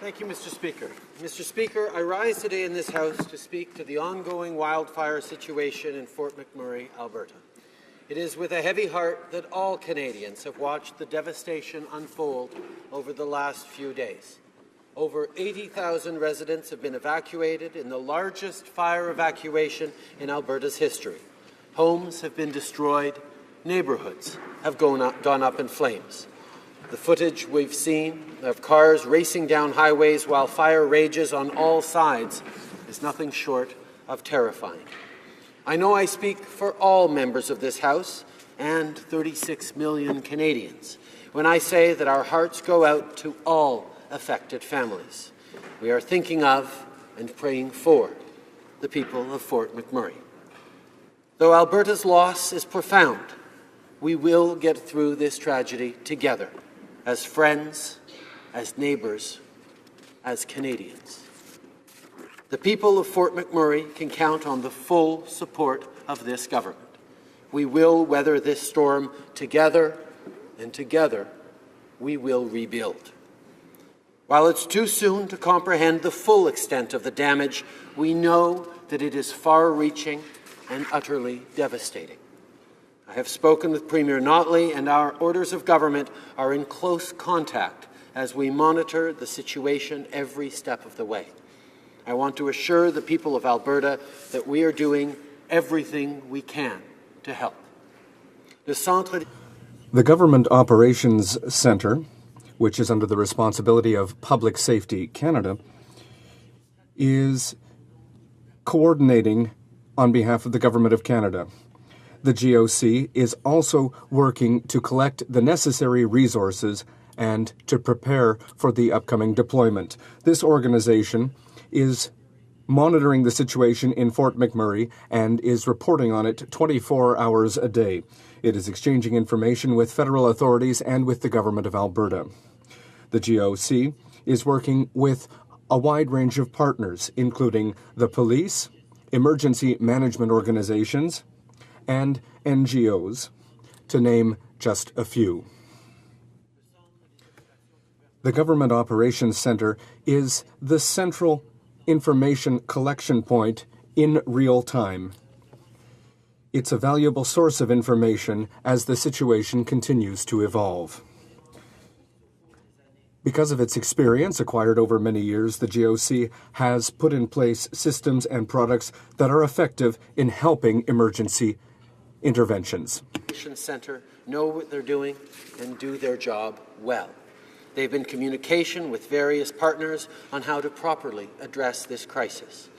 Thank you, Mr. Speaker. Mr. Speaker, I rise today in this House to speak to the ongoing wildfire situation in Fort McMurray, Alberta. It is with a heavy heart that all Canadians have watched the devastation unfold over the last few days. Over 80,000 residents have been evacuated in the largest fire evacuation in Alberta's history. Homes have been destroyed. Neighbourhoods have gone up in flames. The footage we've seen of cars racing down highways while fire rages on all sides is nothing short of terrifying. I know I speak for all members of this House and 36 million Canadians when I say that our hearts go out to all affected families. We are thinking of and praying for the people of Fort McMurray. Though Alberta's loss is profound, we will get through this tragedy together, as friends, as neighbours, as Canadians. The people of Fort McMurray can count on the full support of this government. We will weather this storm together, and together we will rebuild. While it's too soon to comprehend the full extent of the damage, we know that it is far-reaching and utterly devastating. I have spoken with Premier Notley, and our orders of government are in close contact as we monitor the situation every step of the way. I want to assure the people of Alberta that we are doing everything we can to help. The Government Operations Centre, which is under the responsibility of Public Safety Canada, is coordinating on behalf of the Government of Canada. The GOC is also working to collect the necessary resources and to prepare for the upcoming deployment. This organization is monitoring the situation in Fort McMurray and is reporting on it 24 hours a day. It is exchanging information with federal authorities and with the Government of Alberta. The GOC is working with a wide range of partners, including the police, emergency management organizations, and NGOs, to name just a few. The Government Operations Centre is the central information collection point in real time. It's a valuable source of information as the situation continues to evolve. Because of its experience acquired over many years, the GOC has put in place systems and products that are effective in helping emergency interventions. The Centre know what they're doing and do their job well. They've been in communication with various partners on how to properly address this crisis.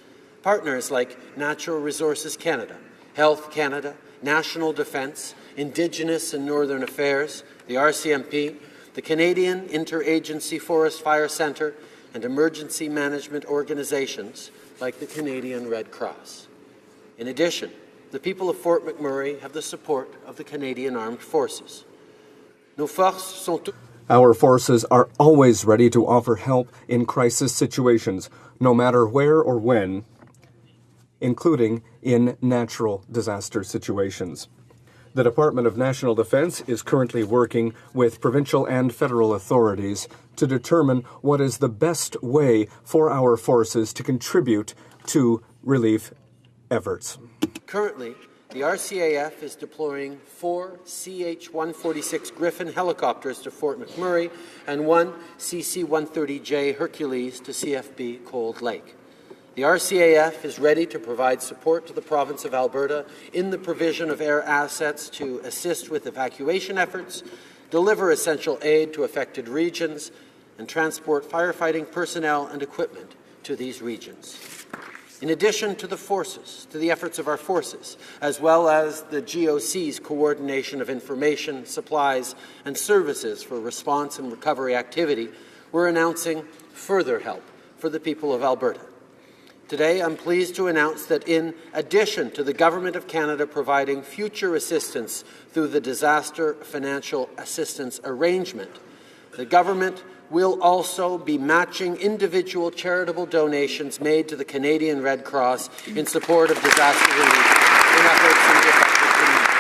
Partners like Natural Resources Canada, Health Canada, National Defence, Indigenous and Northern Affairs, the RCMP, the Canadian Interagency Forest Fire Centre, and emergency management organizations like the Canadian Red Cross. In addition, the people of Fort McMurray have the support of the Canadian Armed Forces. Our forces are always ready to offer help in crisis situations, no matter where or when, including in natural disaster situations. The Department of National Defence is currently working with provincial and federal authorities to determine what is the best way for our forces to contribute to relief efforts. Currently, the RCAF is deploying 4 CH-146 Griffin helicopters to Fort McMurray and 1 CC-130J Hercules to CFB Cold Lake. The RCAF is ready to provide support to the province of Alberta in the provision of air assets to assist with evacuation efforts, deliver essential aid to affected regions, and transport firefighting personnel and equipment to these regions. In addition to the efforts of our forces, as well as the GOC's coordination of information, supplies, and services for response and recovery activity, we're announcing further help for the people of Alberta. Today, I'm pleased to announce that in addition to the Government of Canada providing future assistance through the Disaster Financial Assistance Arrangement, the Government will also be matching individual charitable donations made to the Canadian Red Cross in support of disaster relief in efforts in the affected communities.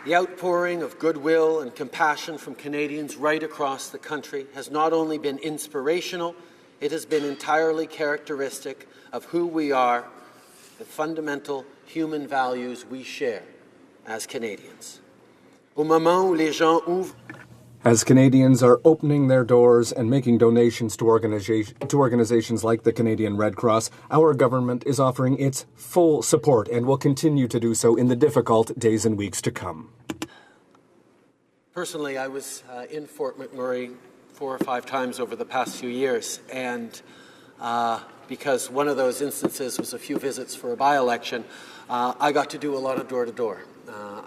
The outpouring of goodwill and compassion from Canadians right across the country has not only been inspirational, it has been entirely characteristic of who we are, the fundamental human values we share as Canadians. Au moment où les gens ouvrent As Canadians are opening their doors and making donations to organizations like the Canadian Red Cross, our government is offering its full support and will continue to do so in the difficult days and weeks to come. Personally, I was in Fort McMurray 4 or 5 times over the past few years, and because one of those instances was a few visits for a by-election, I got to do a lot of door-to-door.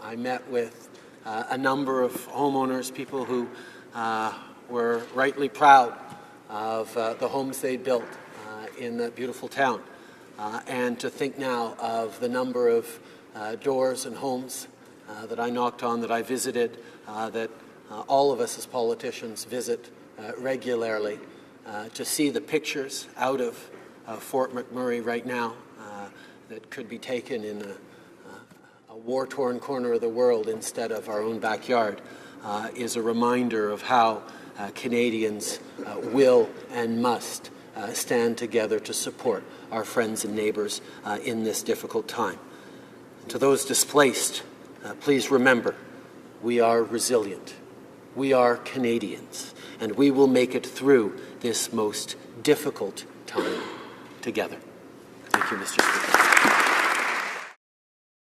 I met with a number of homeowners, people who were rightly proud of the homes they built in that beautiful town. And to think now of the number of doors and homes that I knocked on, that I visited, that all of us as politicians visit regularly, to see the pictures out of Fort McMurray right now that could be taken in a war-torn corner of the world instead of our own backyard, is a reminder of how Canadians will and must stand together to support our friends and neighbours in this difficult time. To those displaced, please remember, we are resilient. We are Canadians, and we will make it through this most difficult time together. Thank you, Mr. Speaker.